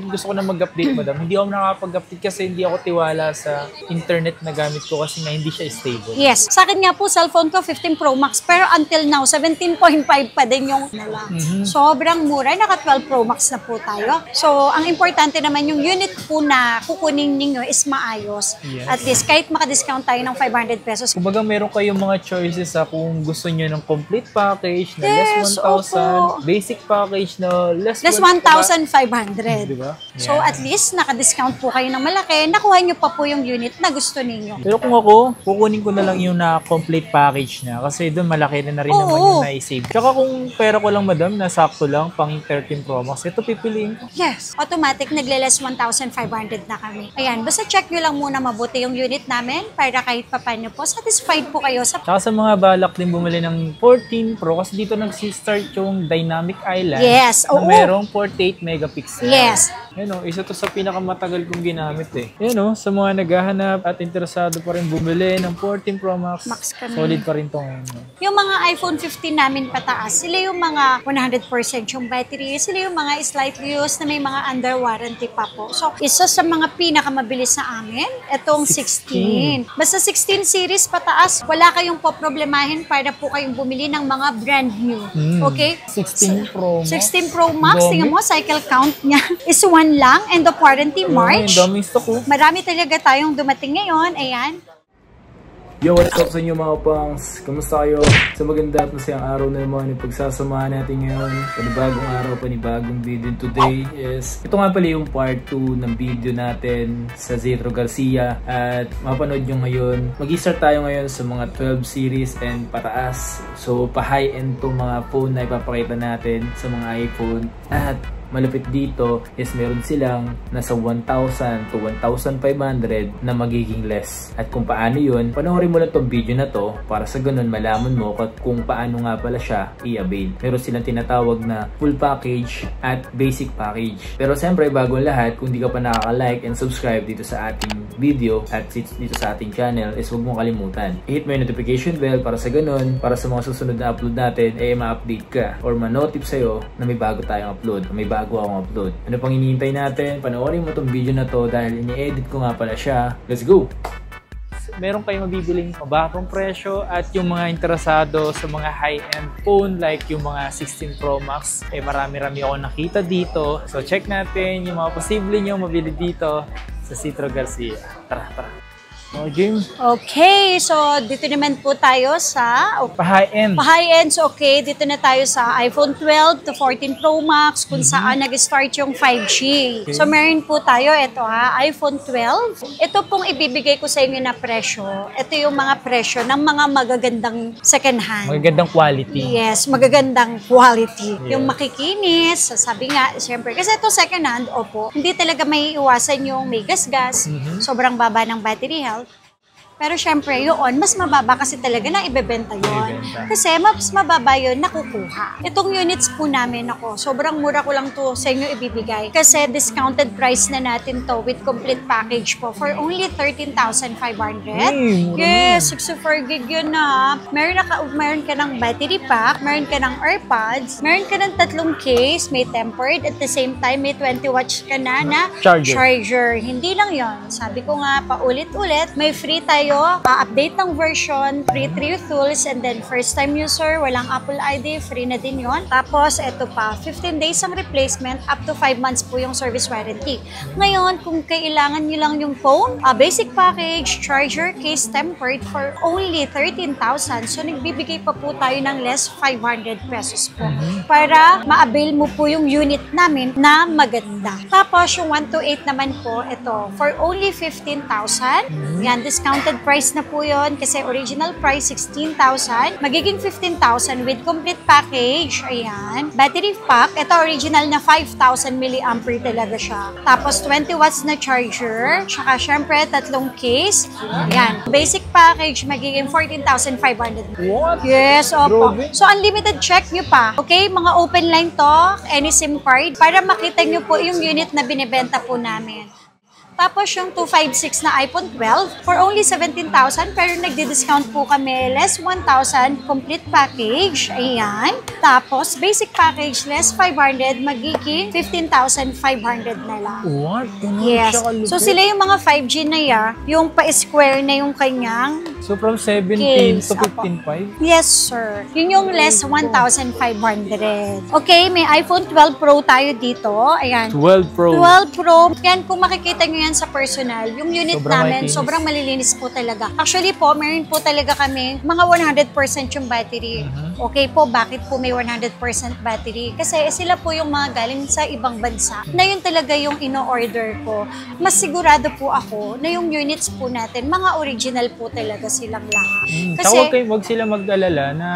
gusto ko na mag-update, madam, hindi ako nakapag-update kasi hindi ako tiwala sa internet na gamit ko kasi nga hindi siya stable. Yes. Sa akin nga po, cellphone ko 15 Pro Max. Pero until now, 17.5 pa din yung sobrang mura. Naka 12 Pro Max na po tayo. So, ang importante naman yung unit po na kukunin ninyo is maayos. Yes. At least, kahit maka-discount tayo ng 500 pesos. Kumbaga, meron kayong mga choices kung gusto nyo ng complete package na less 1,000, opo. basic package na less 1,500. Diba? So, at least, naka-discount po kayo ng malaki. Nakuha nyo pa po yung unit na gusto ninyo. Pero kung ako, kukunin ko na lang yung na-complete package na kasi doon malaki na rin naman yung na-save. Tsaka kung pera ko lang, madam, na sakto lang, pang 13 Pro Max, ito pipiliin ko. Yes. Automatic, nagle-less 1,500 na kami. Ayan, basta check nyo lang muna mabuti yung unit namin para kahit papaano po, satisfied po kayo sa... Tsaka sa mga balak din bumili ng 14 Pro kasi dito nag-start yung Dynamic Island. Yes, na merong 48 megapixel. Yes. Yan o, isa to sa pinakamatagal kong ginamit eh. Yan o, sa mga naghahanap at interesado pa rin bumili ng 14 Pro Max, solid pa rin to ngayon. Yung mga iPhone 15 namin pataas, sila yung mga 100% yung battery, sila yung mga slightly used na may mga under warranty pa po. So, isa sa mga pinakamabilis sa amin, itong 16. Basta 16 series pataas, wala kayong poproblemahin para po kayong bumili ng mga brand new. Okay? 16 Pro Max. 16 Pro Max, tingnan mo, cycle count niya is 1 lang and the warranty March. Daming stock ko. Marami talaga tayong dumating ngayon. Ayan. Yo, what's up sa inyo mga pangs? Kamusta kayo? Sa maganda at masayang araw na naman yung pagsasamahan natin ngayon. Panibagong araw, panibagong video. Today is, ito nga pala yung part 2 ng video natin sa Zetro Garcia. At mapanood nyo ngayon. Mag-start tayo ngayon sa mga 12 series and pataas. So, pa-high-end to mga phone na ipapakita natin sa mga iPhone. At malapit dito is meron silang nasa 1,000 to 1,500 na magiging less. At kung paano yun, panoorin mo lang tong video na to para sa ganun malaman mo kung paano nga pala siya i-avail. Meron silang tinatawag na full package at basic package. Pero siyempre bago lahat, kung di ka pa nakaka-like and subscribe dito sa ating video at dito sa ating channel is huwag mong kalimutan. I-hit mo yung notification bell para sa ganun, para sa mga susunod na upload natin ay ma-update ka or ma-notif sa'yo na may bago tayong upload, na may bago akong upload. Ano pang hinihintay natin? Panoorin mo tong video na to dahil ini-edit ko nga pala siya. Let's go! Meron kayong mabibiling mababang presyo at yung mga interesado sa mga high-end phone like yung mga 16 Pro Max, marami-rami ako nakita dito. So check natin yung mga posible nyo mabili dito sa Zetro Garcia. Tara, tara. James. Okay, so dito naman po tayo sa pa-high-end. Pa-high-end, so okay, dito na tayo sa iPhone 12 to 14 Pro Max kung saan nag-start yung 5G. Okay. So meron po tayo, ito iPhone 12. Ito pong ibibigay ko sa inyo na presyo. Ito yung mga presyo ng mga magagandang second hand. Magagandang quality. Yes, magagandang quality. Yes. Yung makikinis, sabi nga, siyempre, kasi ito second hand, opo, hindi talaga may iwasan yung may gas-gas, sobrang baba ng battery health. Pero syempre, yun, mas mababa kasi talaga na ibebenta yun. Kasi mas mababa yun nakukuha. Itong units po namin ako, sobrang mura ko lang to sa inyo ibibigay. Kasi discounted price na natin to with complete package po for only 13,500. Yes, 64 gig yun na. Meron ka ng battery pack, meron ka ng AirPods, meron ka ng 3 case, may tempered, at the same time may 20 watts ka na charger. Hindi lang yun. Sabi ko nga, paulit-ulit, may free tayo update ng version, free 3 tools, and then first time user, walang Apple ID, free na din yon. Tapos, eto pa, 15 days ang replacement, up to 5 months po yung service warranty. Ngayon, kung kailangan nyo lang yung phone, basic package, charger, case tempered for only 13,000. So, nagbibigay pa po tayo ng less 500 pesos po para ma-avail mo po yung unit namin na maganda. Tapos, yung 1 to 8 naman po, ito, for only 15,000. Yan, discounted price na po yun kasi original price 16,000. Magiging 15,000 with complete package. Ayan. Battery pack. Ito original na 5,000 mAh talaga siya. Tapos 20 watts na charger. Tsaka syempre 3 case. Ayan. Basic package magiging 14,500. What? Yes, opo. So unlimited check nyo pa. Okay? Mga open line to. Any SIM card. Para makita nyo po yung unit na binibenta po namin. Tapos yung 256 na iPhone 12 for only 17,000 pero nagdi-discount po kami less 1,000 complete package. Ayan. Tapos basic package less 500 magiging 15,500 na lang. What? Yes. So sila yung mga 5G na yung pa-square na yung kanyang So from 17 case. to 15.5? Yes, sir. Yun yung less 1,500. Okay, may iPhone 12 Pro tayo dito. Ayan. 12 Pro. 12 Pro. Yan, kung makikita nyo yan sa personal, yung unit Sobrang namin, malinis. sobrang malilinis po talaga. Actually po, meron po talaga kami mga 100% yung battery. Okay po, bakit po may 100% battery? Kasi sila po yung mga galing sa ibang bansa na yun talaga yung ino-order ko. Mas sigurado po ako na yung units po natin, mga original po talaga silang lahat. Kasi wag sila mag-alala na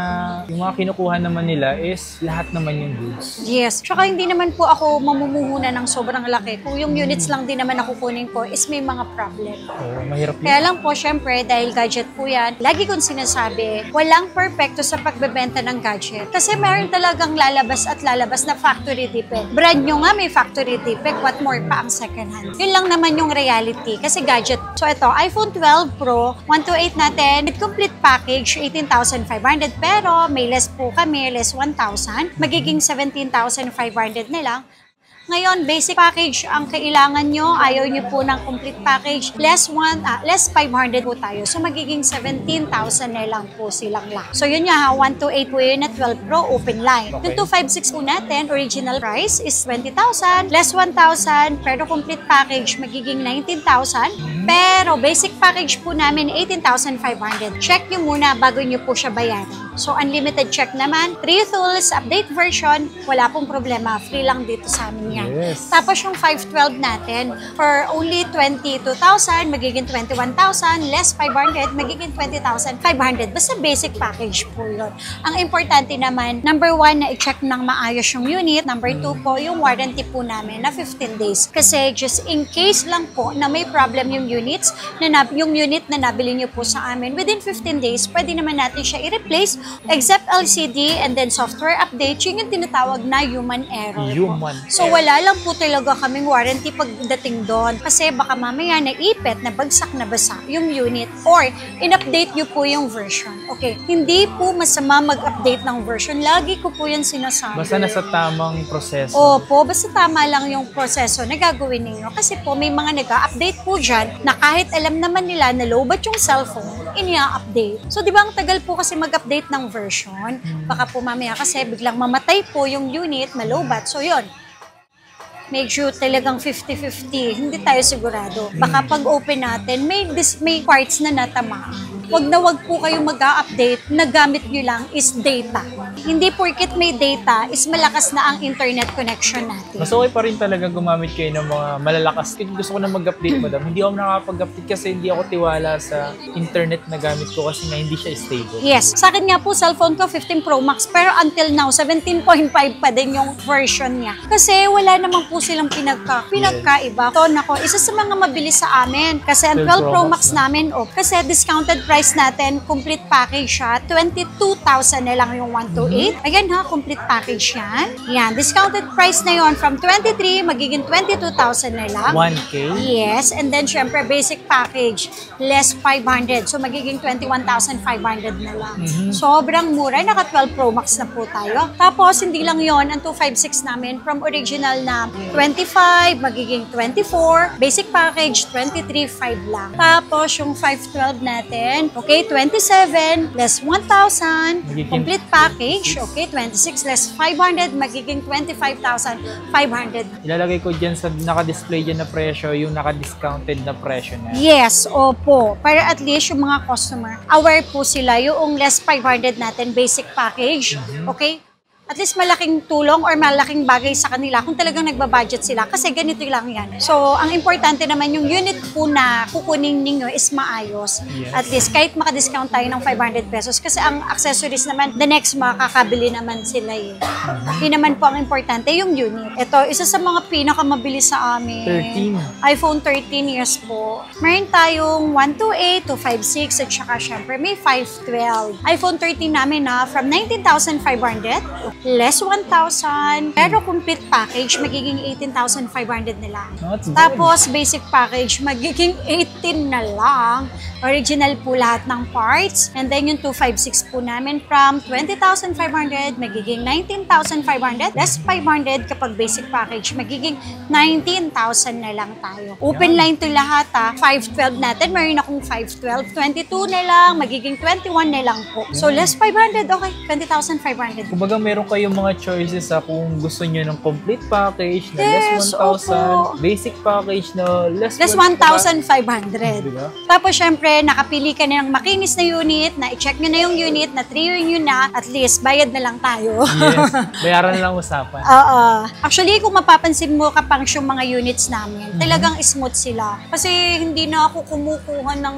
yung mga kinukuha naman nila is lahat naman yung goods. Yes. Tsaka hindi naman po ako mamumuhunan ng sobrang laki. Kung yung units lang din naman ako kunin ko is may mga problem. Oh, mahirap yun. Kaya lang po, syempre, dahil gadget po yan, lagi kong sinasabi, walang perfecto sa pagbebenta ng gadget. Kasi meron talagang lalabas at lalabas na factory defect. Brand nyo nga may factory defect, what more pa ang second hand. Yun lang naman yung reality. Kasi gadget. So ito, iPhone 12 Pro, 128 natin, with complete package, 18,500. Pero may less po kami, less 1,000. Magiging 17,500 na lang. Ngayon, basic package ang kailangan nyo. Ayaw nyo po ng complete package. Less 500 po tayo. So, magiging 17,000 na lang po silang lahat. So, yun nga, 128 po yun na 12 Pro open line. Okay. Yung 256 po natin, original price is 20,000. Less 1,000. Pero complete package, magiging 19,000. Pero basic package po namin, 18,500. Check nyo muna bago nyo po siya bayaran. So, unlimited check naman. 3 tools, update version, wala pong problema. Free lang dito sa amin yan. Yes. Tapos yung 512 natin, for only 22,000, magiging 21,000, less 500, magiging 20,500. Basta basic package po yun. Ang importante naman, number 1, na i-check ng maayos yung unit. Number 2 po, yung warranty po namin na 15 days. Kasi just in case lang po na may problem yung units, yung unit na nabili nyo po sa amin, within 15 days, pwede naman natin siya i-replace, except LCD and then software update, yun yung tinatawag na human error po. So, wala lang po talaga kaming warranty pagdating doon. Kasi baka mamaya naipit, nabagsak, nabasa yung unit or in-update nyo po yung version. Okay, hindi po masama mag-update ng version. Lagi ko po yan sinasabi. Basta nasa tamang proseso. Opo, basta tama lang yung proseso na gagawin ninyo. Kasi po may mga nag-update po dyan na kahit alam naman nila na lowbat yung cellphone, inia-update. So, di ba ang tagal po kasi mag-update ng version? Baka po mamaya kasi biglang mamatay po yung unit, malowbat. So, yun. Medyo talagang 50-50. Hindi tayo sigurado. Baka pag open natin, may parts na natamaan. Wag na wag po kayong mag-a-update na gamit nyo lang is data. Hindi porket may data is malakas na ang internet connection natin. Mas okay pa rin talaga gumamit kayo ng mga malalakas. Gusto ko na mag-update, madam. Hindi ako nakapag-update kasi hindi ako tiwala sa internet na gamit ko kasi nga hindi siya stable. Yes. Sa akin nga po, cellphone ko 15 Pro Max pero until now, 17.5 pa din yung version niya. Kasi wala naman po silang pinagkaiba. Ito, nako, isa sa mga mabilis sa amin. Kasi ang 12 Pro Max namin, kasi discounted price natin, complete package siya, 22,000 na lang yung 128. Ayan ha, complete package yan. Yan, discounted price na yon from 23, magiging 22,000 na lang. 1K? Yes, and then syempre basic package, less 500. So magiging 21,500 na lang. Sobrang mura, naka 12 Pro Max na po tayo. Tapos hindi lang yon ang 256 namin from original na 25, magiging 24. Basic package, 23,500 lang. Tapos yung 512 natin, okay, 27 less 1,000, complete package, okay, 26 less 500, magiging 25,500. Ilalagay ko dyan sa naka-display dyan na presyo, yung naka-discounted na presyo na. Yes, opo. Para at least yung mga customer, aware po sila yung less 500 natin basic package, okay? At least malaking tulong or malaking bagay sa kanila kung talagang nagbabudget sila kasi ganito lang yan. So, ang importante naman yung unit po na kukunin ninyo is maayos. Yes. At least kahit maka-discount tayo ng 500 pesos kasi ang accessories naman, the next makakabili naman sila eh. Yun naman po ang importante, yung unit. Ito, isa sa mga pinakamabilis sa amin. 13. iPhone 13 years po. Meron tayong 128, 256 at saka syempre may 512. iPhone 13 namin na from 19,500. less 1,000. Pero complete package, magiging 18,500 na lang. That's good. Tapos, basic package, magiging 18 na lang. Original po lahat ng parts. And then, yung 256 po namin from 20,500, magiging 19,500. Less 500 kapag basic package, magiging 19,000 na lang tayo. Open line to lahat, 512 natin. Meron akong 512. 22 na lang, magiging 21 na lang po. So, less 500, okay, 20,500. Kumbaga meron kayong mga choices kung gusto nyo ng complete package na Yes, less 1,000, opo. basic package na less 1,500. Diba? Tapos, syempre, nakapili ka na ng makinis na unit, na i-check nyo na yung unit, na trio yun na, at least, bayad na lang tayo. Yes, bayaran na lang usapan. Oo. Actually, kung mapapansin mo kapang yung mga units namin, talagang smooth sila. Kasi hindi na ako kumukuha ng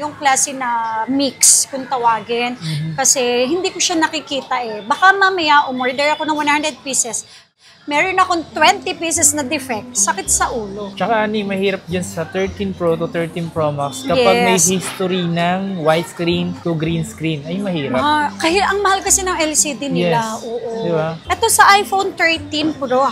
yung klase na mix, kung tawagin. Kasi hindi ko siya nakikita eh. Baka mamaya umorder ako ng 100 pieces. Meron akong 20 pieces na defect, sakit sa ulo. Tsaka mahirap dyan sa 13 Pro to 13 Pro Max kapag may Yes. history ng widescreen to green screen. Ay, mahirap. Kaya ang mahal kasi ng LCD nila. Yes. Oo. Diba? Ito sa iPhone 13 Pro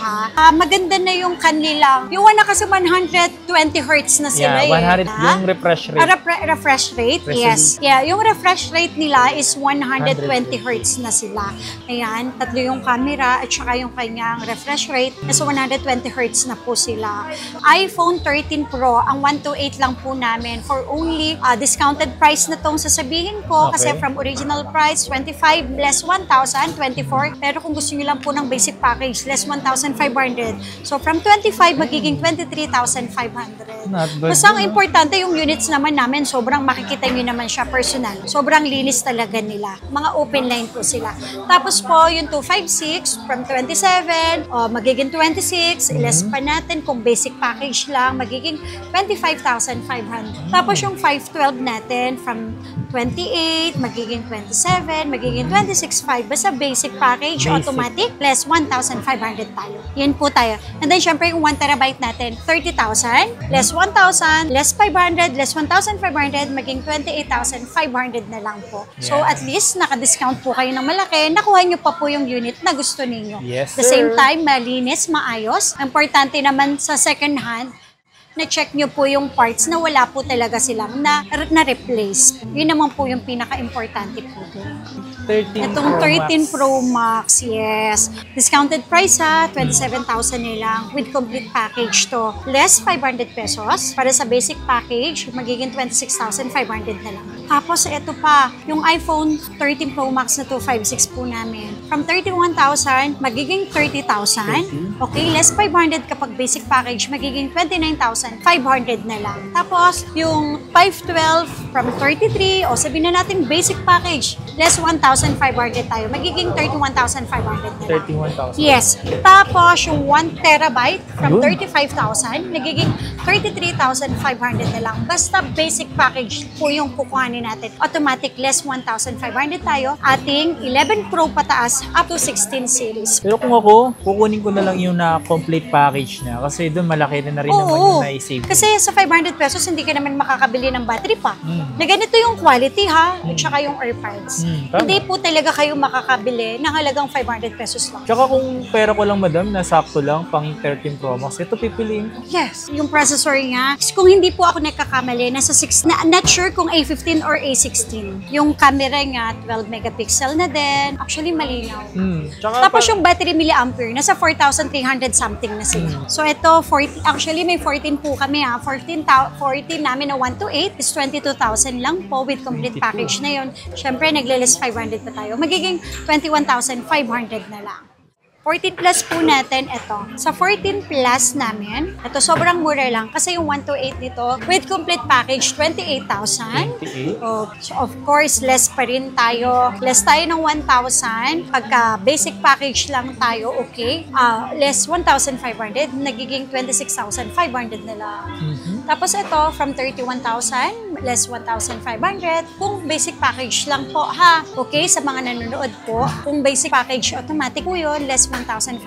maganda na yung kanilang, yung na kasi 120 Hz na sila Yeah, 100 eh. yung refresh rate. Refresh rate, yes. Yeah, yung refresh rate nila is 120 Hz na sila. Ayan, tatlo yung camera at saka yung kanyang refresh rate. Nasa 120 Hz na po sila. iPhone 13 Pro, ang 128 lang po namin for only discounted price na tong sasabihin ko kasi Okay. from original price, 25 less 1,000, 24. Pero kung gusto nyo lang po ng basic package, less 1,500. So from 25, magiging 23,500. Not bad. Basta ang importante yung units naman namin, sobrang makikita nyo naman siya personal. Sobrang linis talaga nila. Mga open line po sila. Tapos po, yung 256 from 27, magiging 26, less pa natin kung basic package lang, magiging 25,500. Tapos yung 512 natin from 28, magiging 27, magiging 26,500. Basta basic package, Basic. automatic, less 1,500 tayo. Yan po tayo. And then syempre yung 1 terabyte natin, 30,000, less 1,000, less 500, less 1,500, maging 28,500 na lang po. So Yeah. at least naka-discount po kayo ng malaki, nakuha nyo pa po yung unit na gusto ninyo. Yes, The same sir. time, malinis, maayos. Importante naman sa second hand, na-check nyo po yung parts na wala po talaga silang na-replace. Yun naman po yung pinaka-importante po doon. 13 Itong Pro 13 Max. Pro Max, yes. Discounted price 27,000 nilang with complete package to. Less 500 pesos. Para sa basic package, magiging 26,500 na lang. Tapos ito pa, yung iPhone 13 Pro Max na 256 po namin. From 31,000, magiging 30,000. Okay, less 500 kapag basic package, magiging 29,500 na lang. Tapos, yung 512 from 33, o sabihin na natin basic package, less 1,500 tayo. Magiging 31,500 na lang. 31,000. Yes. Tapos, yung 1 terabyte from Yun. 35,000, nagiging 33,500 na lang. Basta basic package po yung kukuhanin natin. Automatic, less 1,500 tayo. Ating 11 Pro pataas up to 16 series. Pero kung ako, kukunin ko na lang yung na-complete package na kasi doon malaki na rin naman yung na-save. Kasi sa 500 pesos, hindi ka naman makakabili ng battery pa. Na ganito yung quality ha, at saka yung AirPods. Tama. Hindi po talaga kayo makakabili ng halagang 500 pesos lang. Tsaka kung pera ko lang madam, na sakto lang pang 13 Pro Max, ito pipiliin ko. Yes, yung processor niya, kung hindi po ako nagkakamali, nasa 6, not sure kung A15 or A16. Yung camera niya, 12 megapixel na din. Actually, malinaw. Tsaka Tapos yung battery milliampere, nasa 4,300 something na sila. So ito, 40, actually may 14 po kami ha. 14 namin na 128 is 22,000 lang po with complete 22. package na yun. Siyempre, nagle-less 500 pa tayo. Magiging 21,500 na lang. 14 Plus po natin, ito. Sa 14 Plus namin, ito sobrang mura lang kasi yung 128 nito with complete package, 28,000. 28. Oh, so of course, less pa rin tayo. Less tayo ng 1,000. Pagka basic package lang tayo, okay. Less 1,500, nagiging 26,500 na lang. Tapos ito, from 31,000, less 1,500. Kung basic package lang po, ha? Okay, sa mga nanonood po, kung basic package, automatic po yun, less 1,500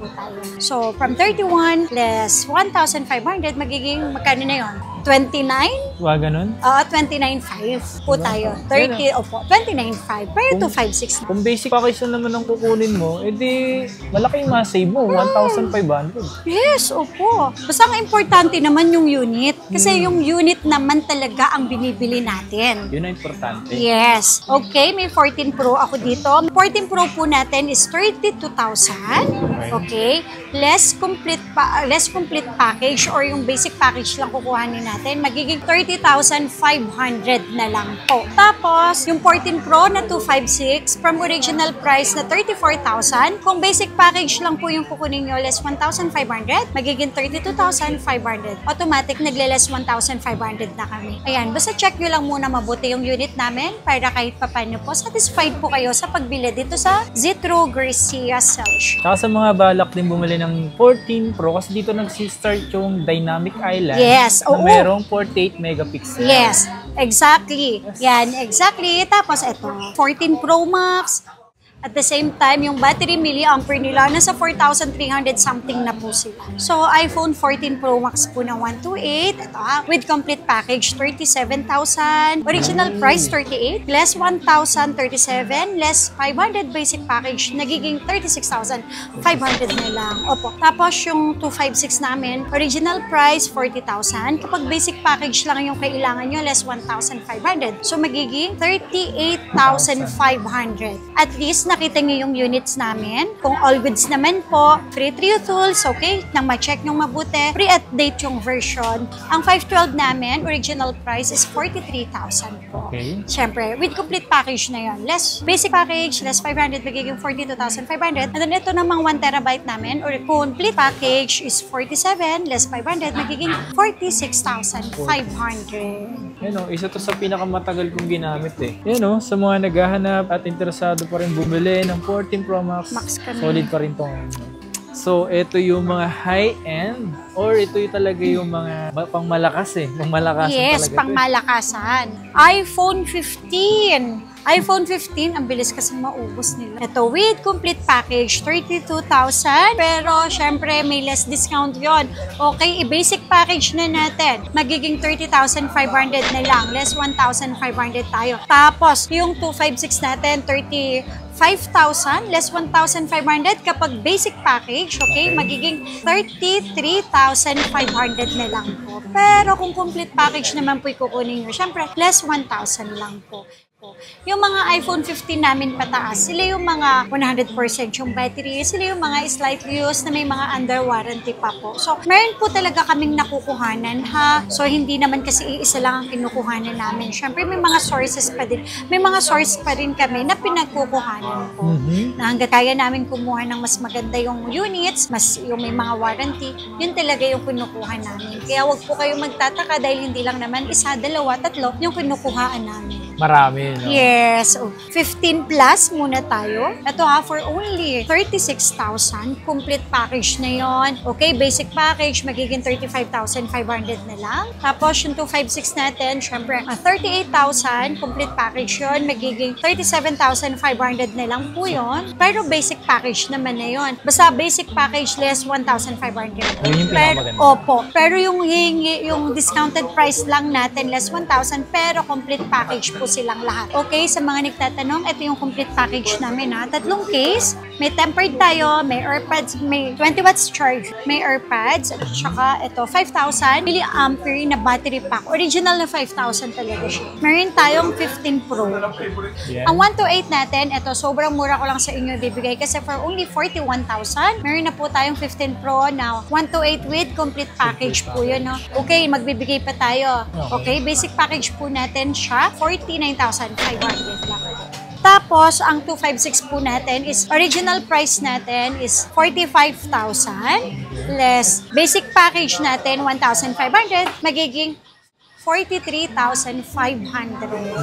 po tayo. So, from 31, less 1,500, magiging, magkano na yun? 29? Ganun? Oo, 29.5 po tayo. 30, opo, 29.5. Pero 256 na. Kung basic package na naman ang kukunin mo, edi malaki yung ma-save mo, 1,500. Yes, opo. Basta ang importante naman yung unit. Kasi yung unit naman talaga ang binibili natin. Yun ang importante. Yes. Okay, may 14 Pro ako dito. 14 Pro po natin is 32,000. Okay. Less complete package or yung basic package lang kukuhanin natin. Magiging 30,500 na lang po. Tapos, yung 14 Pro na 256 from original price na 34,000. Kung basic package lang po yung kukunin nyo, less 1,500, magiging 32,500. Automatic, nagle-less 1,500 na kami. Ayan, basta check nyo lang muna mabuti yung unit namin para kahit papano po, satisfied po kayo sa pagbili dito sa Zetro Garcia Cell. Saka sa mga balak din bumili ng 14 Pro, kasi dito nag-start yung Dynamic Island. Yes, na merong 48 megapixel. Yes, exactly. Yan, exactly. Tapos ito, 14 Pro Max. At the same time, yung battery milliampere nila, nasa 4,300 something na po sila. So, iPhone 14 Pro Max po na 128. Ito with complete package, 37,000. Original price, 38. Less 1,037. Less 500 basic package, nagiging 36,500 na lang. Opo. Tapos, yung 256 namin, original price, 40,000. Kapag basic package lang yung kailangan nyo, less 1,500. So, magiging 38,500. At least, nakita niyo yung units namin. Kung all goods naman po, free trial tools, okay? Nang ma-check nyo mabuti, pre-update yung version. Ang 512 namin, original price is 43,000 po. Okay. Siyempre, with complete package na yun. Less basic package, less 500, magiging 42,500. And then ito namang 1 terabyte namin, or complete package is 47, less 500, magiging 46,500. Yan o, isa to sa pinakamatagal kong ginamit eh. Yan o, sa mga naghahanap at interesado pa rin bumili ng 14 Pro Max, solid pa rin tong. So, ito yung mga high-end or ito yung talaga yung mga pangmalakas eh. Pangmalakasan yes, talaga. Pangmalakasan. iPhone 15. iPhone 15, ang bilis kasi maubos nila. Ito, with complete package, 32,000. Pero, syempre, may less discount yon. Okay, i-basic package na natin. Magiging 30,500 na lang. Less 1,500 tayo. Tapos, yung 256 natin, 5,000, less 1,500 kapag basic package, okay, magiging 33,500 na lang po. Pero kung complete package naman po ikukunin nyo, syempre, less 1,000 lang po. Yung mga iPhone 15 namin pataas, sila yung mga 100% yung battery, sila yung mga slightly used na may mga under warranty pa po. So, meron po talaga kaming nakukuhanan ha. So, hindi naman kasi iisa lang ang kinukuhanan namin. Siyempre, may mga sources pa din. May mga source pa rin kami na pinagkukuhanan po. Na hanggat kaya namin kumuha ng mas maganda yung units, mas yung may mga warranty, yun talaga yung kinukuha namin. Kaya wag po kayo magtataka dahil hindi lang naman isa, dalawa, tatlo yung kinukuhaan namin. Marami, no? Yes. 15 plus muna tayo. Ito ha, for only 36,000. Complete package na yon. Okay, basic package, magiging 35,500 na lang. Tapos yung 256 natin, syempre, 38,000. Complete package yon, magiging 37,500 na lang po yon. Pero basic package naman na yon. Basta basic package less 1,500. Yun yung pinakamaganda. Opo. Pero yung discounted price lang natin, less 1,000, pero complete package po silang lahat. Okay, sa mga nagtatanong, ito yung complete package namin ha. 3 case, may tempered tayo, may AirPods, may 20 watts charge, may AirPods, at saka ito, 5,000 milliampere na battery pack. Original na 5,000 talaga siya. Meron tayong 15 Pro. Yeah. Ang 128 natin, ito, sobrang mura ko lang sa inyo bibigay kasi for only 41,000, meron na po tayong 15 Pro na 128 with complete package po yun. No? Okay, magbibigay pa tayo. Okay, basic package po natin siya, 49,500 lang. Tapos, ang 256 po natin is, original price natin is 45,000 less basic package natin 1,500, magiging 43,500.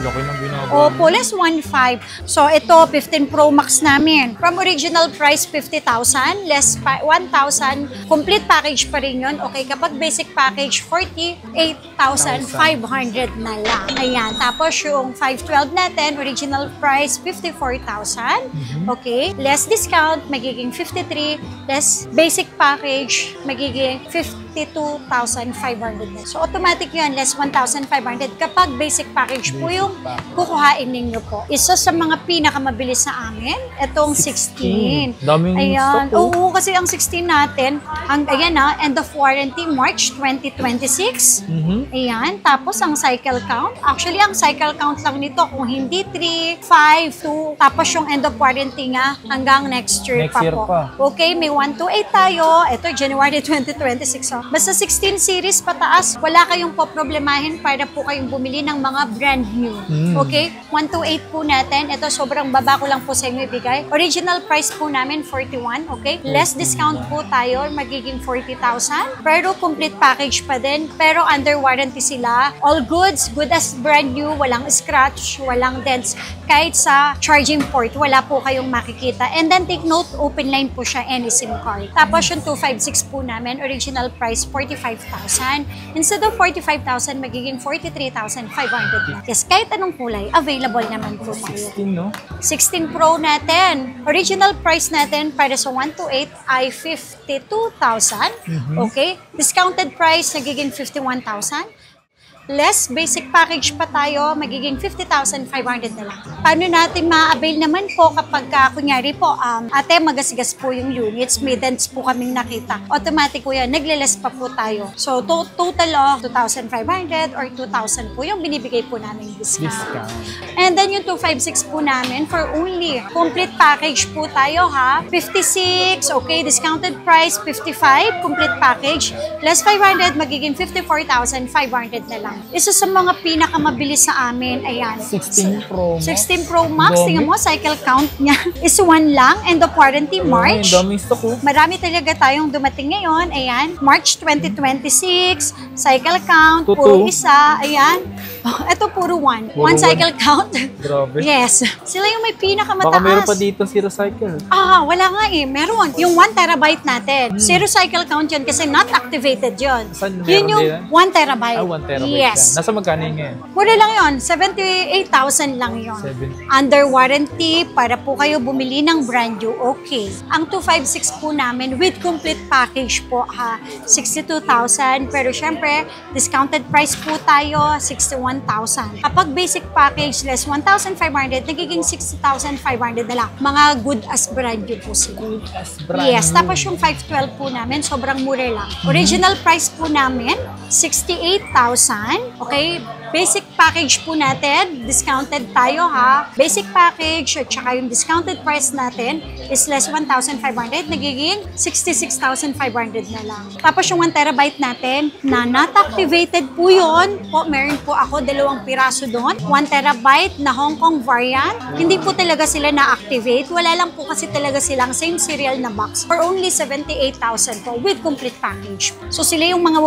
Laki ng binabawa. Opo, less 1,500. So, ito, 15 Pro Max namin. From original price, 50,000, less 1,000. Complete package pa rin yun. Okay, kapag basic package, 48,500 na lang. Ayan. Tapos, yung 512 natin, original price, 54,000. Okay, less discount, magiging 53. Less basic package, magiging 52,500 na. So automatic yun, less 1,500 kapag basic package po yung kukuhain ninyo po. Isa sa mga pinakamabilis sa amin, itong 16. Daming Ayan. stock, Oo, kasi ang 16 natin, ayan na, end of warranty, March 2026. Ayan. Tapos ang cycle count, actually ang cycle count lang nito, kung hindi 3, 5, 2, tapos yung end of warranty nga hanggang next year pa po. Okay, may 128 tayo. Ito, January 2026. So, basta 16 series pataas, wala kayong poproblemahin para po kayong bumili ng mga brand new. Okay? 128 po natin. Ito, sobrang baba ko lang po sa inyo ibigay. Original price po namin, 41. Okay? Less discount po tayo, magiging 40,000. Pero complete package pa din. Pero under warranty sila. All goods, good as brand new. Walang scratch, walang dents. Kahit sa charging port, wala po kayong makikita. And then take note, open line po siya, any SIM card. Tapos yung 256 po namin, original price 45,000. Instead of 45,000, magiging 43,500 na. Yes, kahit anong kulay, available naman po tayo. 16, no? 16 Pro natin. Original price natin para sa 128 ay 52,000. Okay? Discounted price, nagiging 51,000. Less basic package pa tayo, magiging 50,500 na lang. Paano natin ma-avail naman po kapag kunyari po, ate, magasigas po yung units, may dents po kaming nakita. Automatic po yan, nagle-less pa po tayo. So, total of 2,500 or 2,000 po yung binibigay po namin discount. And then yung 256 po namin for only complete package po tayo ha. 56, okay, discounted price 55, complete package. Less 500, magiging 54,500 na lang. Isa sa mga pinakamabilis sa amin, ayan. 16 Pro Max. 16 Pro Max, tingnan mo, cycle count niya is 1 lang, end of warranty, March. Daming stock oh. Marami talaga tayong dumating ngayon, ayan. March 2026, cycle count, puro isa, ayan. Ito puro 1. 1 cycle count. Grabe. Yes. Sila yung may pinakamataas. Baka meron pa dito zero cycle. Wala nga eh. Meron. Yung 1 terabyte natin. Zero cycle count yun kasi not activated yun. Saan Yun yung 1 terabyte. 1 terabyte. Yes. Nasa magkano yun ngayon? Mura lang yun. 78,000 lang yun. Under warranty para po kayo bumili ng brand new. Okay. Ang 256 po namin with complete package po ha. 62,000. Pero syempre, discounted price po tayo, 61,000. Kapag basic package less 1,500, nagiging 60,500 na lang. Mga good as brand new po sila. Good as brand Yes, new. tapos yung 512 po namin, sobrang mura lang. Original price po namin, 68,000. Okay, basic package po natin, discounted tayo ha. Basic package at saka yung discounted price natin is less 1,500, nagiging 66,500 na lang. Tapos yung 1 terabyte natin, na not activated po yun. Po, meron po ako 2 piraso doon. 1 terabyte na Hong Kong variant. Hindi po talaga sila na-activate. Wala lang po kasi talaga silang same serial na box for only 78,000 po with complete package. So sila yung mga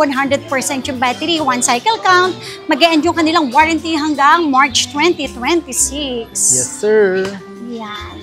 100% yung battery, 1 cycle count, mag-e-end yung kanilang warranty hanggang March 2026. Yes, sir. Yan.